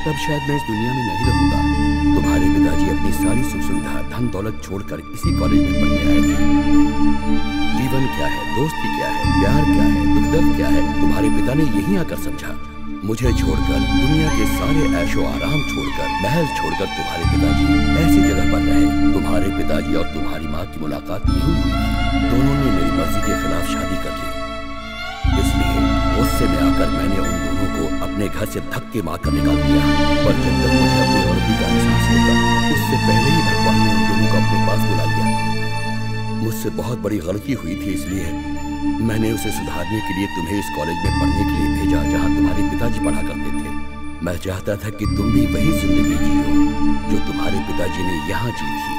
तब शायद मैं इस दुनिया में नहीं रहूंगा। तुम्हारे पिताजी अपनी सारी सुख सुविधा, धन दौलत छोड़कर इसी कॉलेज में पढ़ने आए थे। जीवन क्या है, दोस्ती क्या है, प्यार क्या है, दुख दर्द क्या है, तुम्हारे पिता ने यहीं आकर समझा। मुझे छोड़कर, दुनिया के सारे ऐशो आराम छोड़कर, महल छोड़कर तुम्हारे पिताजी ऐसी जगह पर रहे। तुम्हारे पिताजी और तुम्हारी माँ की मुलाकात यहीं हुई थी। दोनों ने मेरी मर्जी के खिलाफ शादी कर ली। इसलिए गुस्से में आकर मैंने उन दोनों को अपने घर से धक्के मारकर निकाल दिया। पर जब तक मुझे अपनी गलती का एहसास होगा, उससे पहले ही भगवान ने उन दोनों को अपने पास बुला लिया। मुझसे बहुत बड़ी गलती हुई थी, इसलिए मैंने उसे सुधारने के लिए तुम्हें इस कॉलेज में पढ़ने के लिए भेजा जहाँ तुम्हारे पिताजी पढ़ा करते थे। मैं चाहता था कि तुम भी वही जिंदगी जियो जो तुम्हारे पिताजी ने यहाँ जी थी।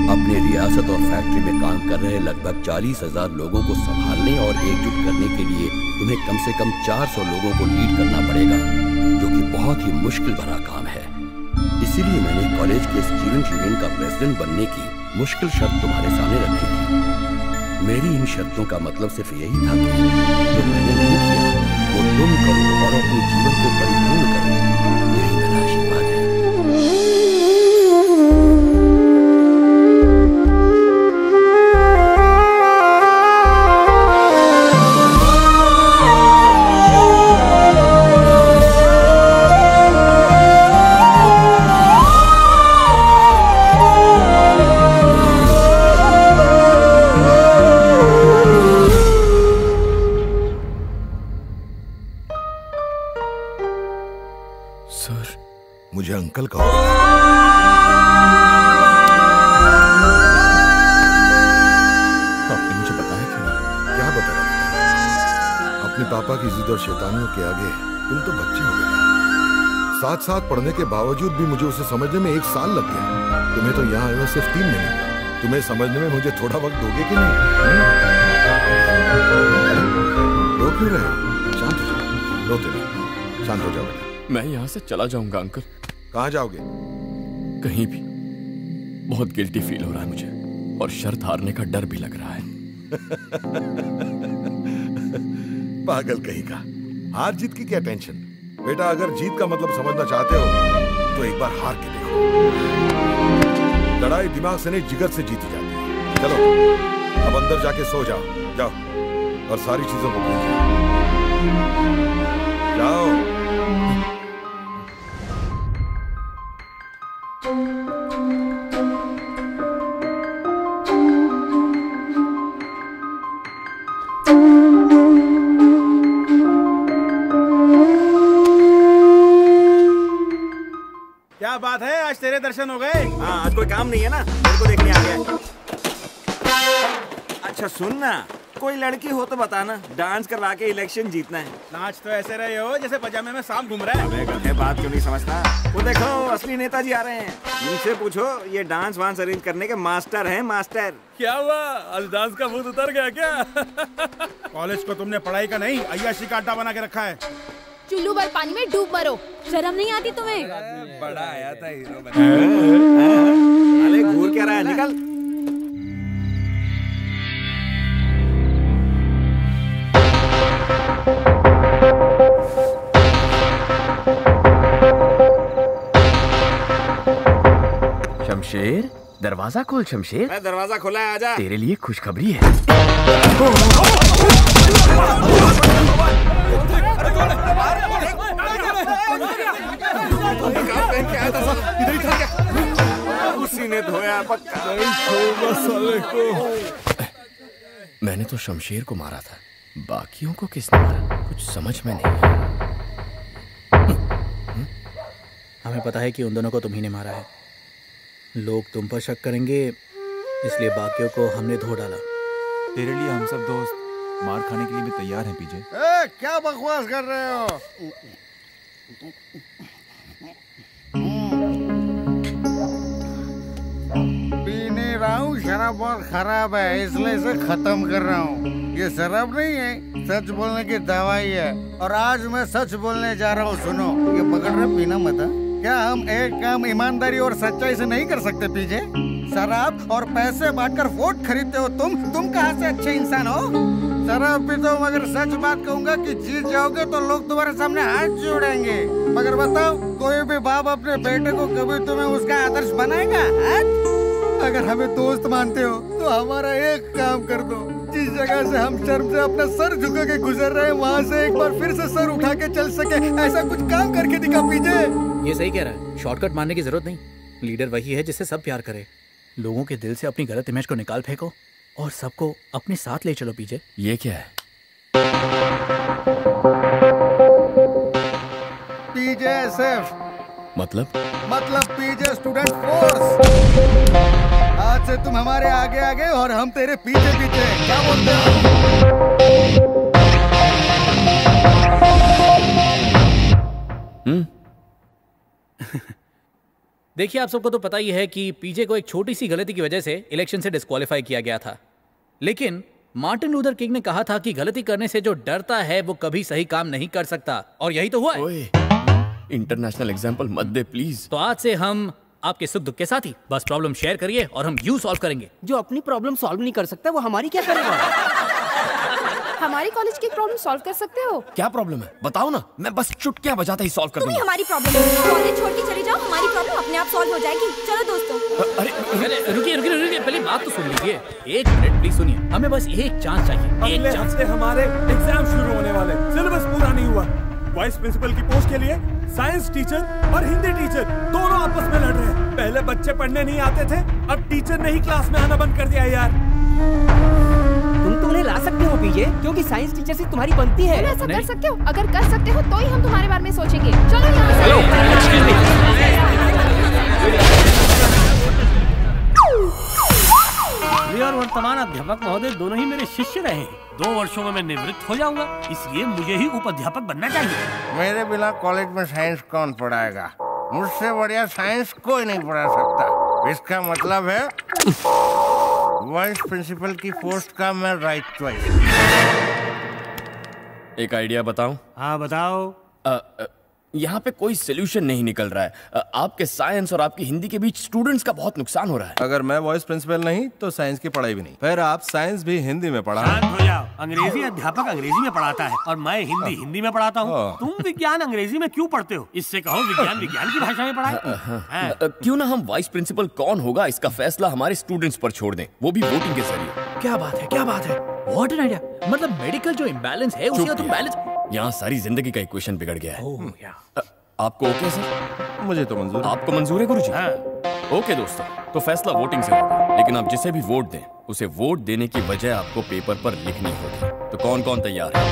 अपने रियासत और फैक्ट्री में काम कर रहे लगभग 40,000 लोगों को संभालने और एकजुट करने के लिए तुम्हें कम से कम 400 लोगों को लीड करना पड़ेगा, जो कि बहुत ही मुश्किल भरा काम है। इसीलिए मैंने कॉलेज के स्टूडेंट यूनियन का प्रेसिडेंट बनने की मुश्किल शर्त तुम्हारे सामने रखी थी। मेरी इन शर्तों का मतलब सिर्फ यही था कि जो मैंने नहीं किया वो तुम करो और अपने जीवन को परिपूर्ण करो। यही मेरा आशीर्वाद है। मुझे अंकल कहो। आपने मुझे बताया क्यों नहीं? क्या बताया? अपने पापा की जिद और शैतानियों के आगे तुम तो बच्चे हो गए। साथ साथ पढ़ने के बावजूद भी मुझे उसे समझने में 1 साल लग गया। तुम्हें तो यहाँ आए सिर्फ 3 महीने। तुम्हें समझने में मुझे थोड़ा वक्त दोगे कि नहीं? रो क्यों रहे हो? शांत हो जाओ। रोते नहीं, शांत हो जाओ बेटा। मैं यहाँ से चला जाऊंगा अंकल। कहाँ जाओगे? कहीं भी। बहुत गिल्टी फील हो रहा है मुझे और शर्त हारने का डर भी लग रहा है। पागल कहीं का। हार जीत की क्या टेंशन बेटा। अगर जीत का मतलब समझना चाहते हो तो एक बार हार के देखो। लड़ाई दिमाग से नहीं जिगर से जीती जाती है। चलो अब अंदर जाके सो जाओ। जाओ और सारी चीजों को भूल जाओ। जाओ। क्या बात है, आज तेरे दर्शन हो गए? हाँ, आज कोई काम नहीं है ना, मेरे को देखने आ गया। अच्छा सुन ना, कोई लड़की हो तो बताना, डांस करवा के इलेक्शन जीतना है। नाच तो ऐसे रहे हो जैसे पजामे में सांप घूम रहा है। अबे गधे, बात क्यों नहीं समझता? वो देखो असली नेताजी आ रहे हैं। इनसे पूछो, ये डांस वांस अरेंज करने के मास्टर हैं, मास्टर। क्या हुआ, आज डांस का भूत उतर गया क्या? कॉलेज को तुमने पढ़ाई का नहीं अय्याशी का अड्डा बना के रखा है। चुल्लू भर पानी में डूब मरो, शर्म नहीं आती तुम्हें? बड़ा आया था हीरो बना। अरे घूर क्या रहा है, निकल। शमशेर, दरवाजा खोल शमशेर। मैं दरवाजा खोला है, आजा। तेरे लिए खुशखबरी है। उसी ने धोया पक्का। मैंने तो शमशेर को मारा था, बाकियों को किसने मारा कुछ समझ में नहीं आया। हमें पता है कि उन दोनों को तुम्ही ने मारा है। लोग तुम पर शक करेंगे, इसलिए बाकियों को हमने धो डाला। तेरे लिए हम सब दोस्त मार खाने के लिए भी तैयार हैं पीजे। क्या बकवास कर रहे हो? पी नहीं रहा हूँ, शराब बहुत खराब है इसलिए इसे खत्म कर रहा हूँ। ये शराब नहीं है, सच बोलने की दवाई है और आज मैं सच बोलने जा रहा हूँ। सुनो, ये पकड़ रहे, पीना मत। क्या हम एक काम ईमानदारी और सच्चाई से नहीं कर सकते पीजे? शराब और पैसे बांटकर वोट खरीदते हो तुम कहाँ से अच्छे इंसान हो? शराब पीते हो, मगर सच बात कहूँगा कि जीत जाओगे तो लोग तुम्हारे सामने हाथ जोड़ेंगे। मगर बताओ, कोई भी बाप अपने बेटे को कभी तुम्हें उसका आदर्श बनाएगा? अगर हमें दोस्त मानते हो तो हमारा एक काम कर दो। जिस जगह से हम शर्म से अपना सर झुका के गुजर रहे हैं, वहाँ से एक बार फिर से सर उठा के चल सके, ऐसा कुछ काम करके दिखा पीछे। ये सही कह रहा है, शॉर्टकट मारने की जरूरत नहीं। लीडर वही है जिससे सब प्यार करे। लोगों के दिल से अपनी गलत इमेज को निकाल फेंको और सबको अपने साथ ले चलो पीछे। ये क्या है? पीजेएसएफ मतलब पीजे स्टूडेंट फोर्स। आज से तुम हमारे आगे आगे और हम तेरे पीछे पीछे। क्या बोलते हो? देखिए, आप सबको तो पता ही है कि पीजे को एक छोटी सी गलती की वजह से इलेक्शन से डिस्क्वालीफाई किया गया था। लेकिन मार्टिन लूथर किंग ने कहा था कि गलती करने से जो डरता है वो कभी सही काम नहीं कर सकता, और यही तो हुआ है। इंटरनेशनल एग्जाम्पल मत दे प्लीज। तो आज से हम आपके सुख दुख के साथी, बस प्रॉब्लम शेयर करिए और हम यूं सॉल्व करेंगे। जो अपनी प्रॉब्लम सॉल्व नहीं कर सकता वो हमारी क्या करेगा? हमारी कॉलेज की प्रॉब्लम सॉल्व कर सकते हो? क्या प्रॉब्लम है बताओ ना, मैं बस चुटकियां बजाता ही सॉल्व कर दूंगा। हमारी प्रॉब्लम कॉलेज छोड़ के चले जाओ, हमारी प्रॉब्लम अपने आप सॉल्व हो जाएगी। चलो दोस्तों। अरे रुकिए, पहले बात तो सुन लीजिए। एक मिनट प्लीज सुनिए, हमें बस एक चांस चाहिए। अगले हफ्ते हमारे एग्जाम शुरू होने वाले, सिलेबस पूरा नहीं हुआ। वाइस प्रिंसिपल की पोस्ट के लिए साइंस टीचर और हिंदी टीचर दोनों आपस में लड़ रहे हैं। पहले बच्चे पढ़ने नहीं आते थे, अब टीचर ने ही क्लास में आना बंद कर दिया यार। तुम तो उन्हें ला सकते हो पीजे, क्योंकि साइंस टीचर से तुम्हारी बनती है। ऐसा कर सकते हो? अगर कर सकते हो तो ही हम तुम्हारे बारे में सोचेंगे। चलो यहाँ से। और वर्तमान अध्यापक महोदय दोनों ही मेरे शिष्य रहे हैं। 2 वर्षों में मैं निवृत्त हो जाऊंगा, इसलिए मुझे ही उपाध्यापक बनना चाहिए। मेरे बिना कॉलेज में साइंस कौन पढ़ाएगा? मुझसे बढ़िया साइंस कोई नहीं पढ़ा सकता। इसका मतलब है वाइस प्रिंसिपल की पोस्ट का मैं राइट चॉइस। एक आइडिया बताऊं? हाँ बताओ। यहाँ पे कोई सोल्यूशन नहीं निकल रहा है। आपके साइंस और आपकी हिंदी के बीच स्टूडेंट्स का बहुत नुकसान हो रहा है। अगर मैं वाइस प्रिंसिपल नहीं तो साइंस की पढ़ाई भी नहीं। फिर आप साइंस भी हिंदी में पढ़ा। शांत हो जाओ। अंग्रेजी अध्यापक अंग्रेजी में पढ़ाता है और मैं हिंदी में पढ़ाता हूँ। तुम विज्ञान अंग्रेजी में क्यों पढ़ते हो? इससे कहो विज्ञान विज्ञान की भाषा में पढ़ाए। क्यों ना हम वाइस प्रिंसिपल कौन होगा इसका फैसला हमारे स्टूडेंट्स पर छोड़ दें, वो भी वोटिंग के जरिए। क्या बात है, व्हाट एन आइडिया। मतलब मेडिकल जो इम्बैलेंस है उसी का तुम बैलेंस। यहाँ सारी जिंदगी का इक्वेशन बिगड़ गया है। आपको ओके सर? मुझे तो मंजूर। आपको मंजूर है गुरुजी? ओके दोस्तों, तो फैसला वोटिंग से होगा, लेकिन आप जिसे भी वोट दें उसे वोट देने की वजह आपको पेपर पर लिखनी होगी। तो कौन कौन तैयार है?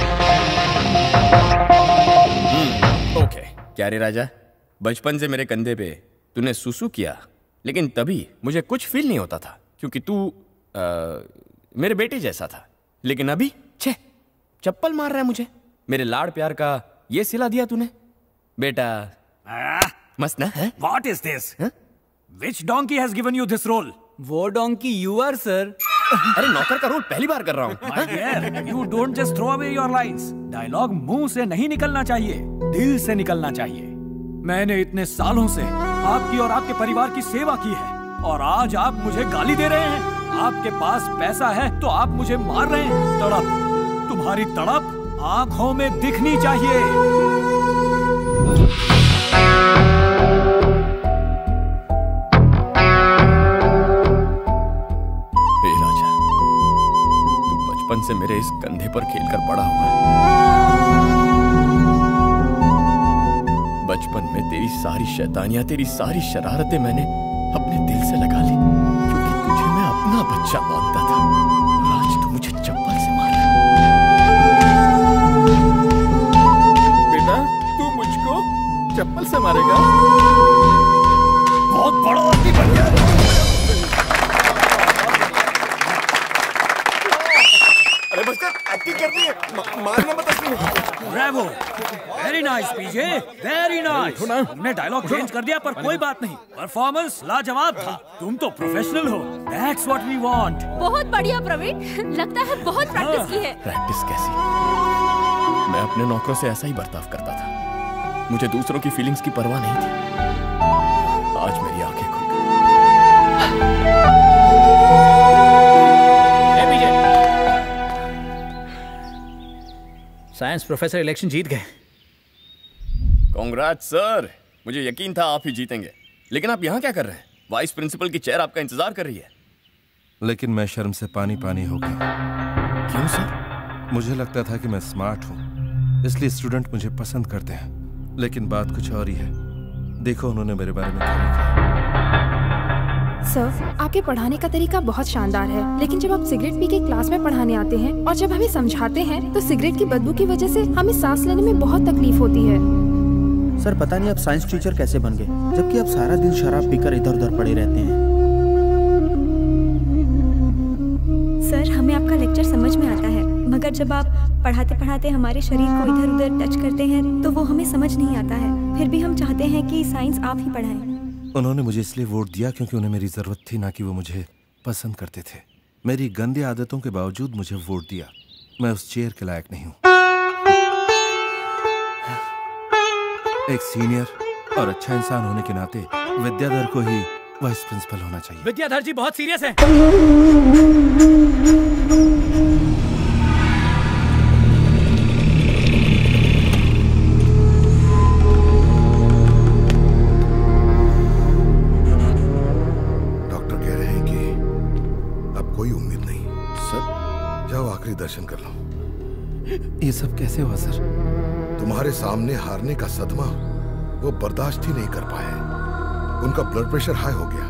ओके। क्या रे राजा, बचपन से मेरे कंधे पे तूने सुसु किया, लेकिन तभी मुझे कुछ फील नहीं होता था क्योंकि तू मेरे बेटे जैसा था। लेकिन अभी छे चप्पल मार रहा है मुझे। मेरे लाड़ प्यार का ये सिला दिया तूने बेटा। मस्त ना है? What is this? Which donkey has given you this role? वो donkey you are sir। अरे नौकर का रोल पहली बार कर रहा हूँ। My dear, you don't just throw away your lines. Dialogue मुंह से नहीं निकलना चाहिए, दिल से निकलना चाहिए। मैंने इतने सालों से आपकी और आपके परिवार की सेवा की है और आज आप मुझे गाली दे रहे हैं। आपके पास पैसा है तो आप मुझे मार रहे हैं। तड़प, तुम्हारी तड़प आंखों में दिखनी चाहिए। राजा, तू बचपन से मेरे इस कंधे पर खेलकर बड़ा हुआ है। बचपन में तेरी सारी शैतानियां, तेरी सारी शरारतें मैंने अपने दिल से लगा ली क्योंकि तुझे मैं अपना बच्चा मानता था। आज तू मुझे चप्पल से मार रहा है। बेटा, तू मुझको चप्पल से मारेगा? बहुत बड़ा आदमी बन गया। अरे बस कर। एक्टिंग करनी है। मारना मत असली। ब्रेवो, वेरी नाइस पीजे, वेरी नाइस। तुमने डायलॉग चेंज कर दिया पर कोई बात नहीं, परफॉर्मेंस लाजवाब था। तुम तो प्रोफेशनल हो, दैट्स व्हाट वी वांट। बहुत बढ़िया प्रवीण, लगता है बहुत प्रैक्टिस की है। प्रैक्टिस कैसी? मैं अपने नौकरों से ऐसा ही बर्ताव करता था। मुझे दूसरों की फीलिंग्स की परवाह नहीं थी। आज मेरी आंखें खुल गई। साइंस प्रोफेसर इलेक्शन जीत गए। कांग्रेट्स सर, मुझे यकीन था आप ही जीतेंगे। लेकिन आप यहाँ क्या कर रहे हैं? वाइस प्रिंसिपल की चेयर आपका इंतजार कर रही है। लेकिन मैं शर्म से पानी पानी हो गया। क्यों सर? मुझे लगता था कि मैं स्मार्ट हूँ, इसलिए स्टूडेंट मुझे पसंद करते हैं। लेकिन बात कुछ और ही है। देखो उन्होंने मेरे बारे में क्या लिखा। सर, आपके पढ़ाने का तरीका बहुत शानदार है, लेकिन जब आप सिगरेट पी के क्लास में पढ़ाने आते हैं और जब हमें समझाते हैं तो सिगरेट की बदबू की वजह से हमें सांस लेने में बहुत तकलीफ होती है। सर पता नहीं आप साइंस टीचर कैसे बन गए, जबकि आप सारा दिन शराब पीकर इधर उधर पड़े रहते हैं। सर हमें आपका लेक्चर समझ में आता है, मगर जब आप पढ़ाते पढ़ाते हमारे शरीर को इधर उधर टच करते हैं तो वो हमें समझ नहीं आता है। फिर भी हम चाहते हैं कि साइंस आप ही पढ़ाएं। उन्होंने मुझे इसलिए वोट दिया क्योंकि उन्हें मेरी जरूरत थी, ना कि वो मुझे पसंद करते थे। मेरी गंदी आदतों के बावजूद मुझे वोट दिया। मैं उस चेयर के लायक नहीं हूँ। एक सीनियर और अच्छा इंसान होने के नाते विद्याधर को ही वाइस प्रिंसिपल होना चाहिए। विद्याधर जी बहुत सीरियस है। दर्शन कर लो। ये सब कैसे हुआ सर? तुम्हारे सामने हारने का सदमा वो बर्दाश्त ही नहीं कर पाए। उनका ब्लड प्रेशर हाई हो गया।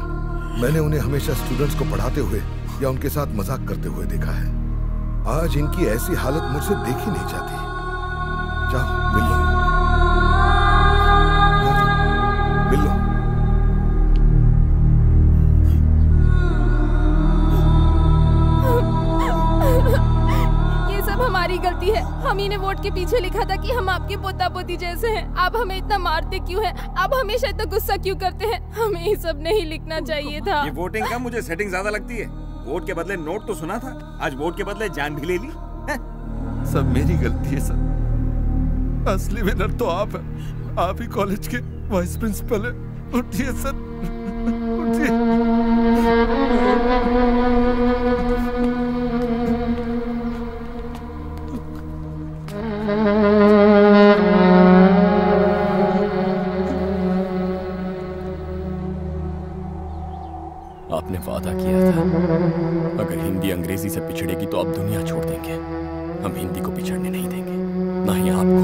मैंने उन्हें हमेशा स्टूडेंट्स को पढ़ाते हुए या उनके साथ मजाक करते हुए देखा है। आज इनकी ऐसी हालत मुझसे देखी नहीं जाती। जाओ मिल लो, मिल लो। हमारी गलती है। हम ही ने वोट के पीछे लिखा था कि हम आपके पोता पोती जैसे हैं। आप हमें इतना मारते क्यों हैं? आप हमेशा इतना गुस्सा क्यों करते हैं? हमें ये सब नहीं लिखना चाहिए था। ये वोटिंग का मुझे सेटिंग ज्यादा लगती है। वोट के बदले नोट तो सुना था, आज वोट के बदले जान भी ले ली। सब मेरी गलती है सर। असली विनर तो आप है। आप ही कॉलेज के वाइस प्रिंसिपल है। उठिए सर, उठिए। आपने वादा किया था अगर हिंदी अंग्रेजी से पिछड़ेगी तो अब दुनिया छोड़ देंगे। हम हिंदी को पिछड़ने नहीं देंगे, ना ही आपको।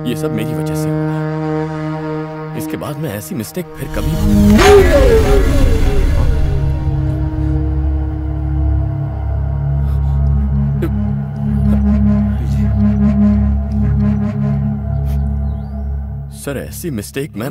ये सब मेरी वजह से हुआ। इसके बाद मैं ऐसी मिस्टेक फिर कभी सर ऐसी मिस्टेक मैं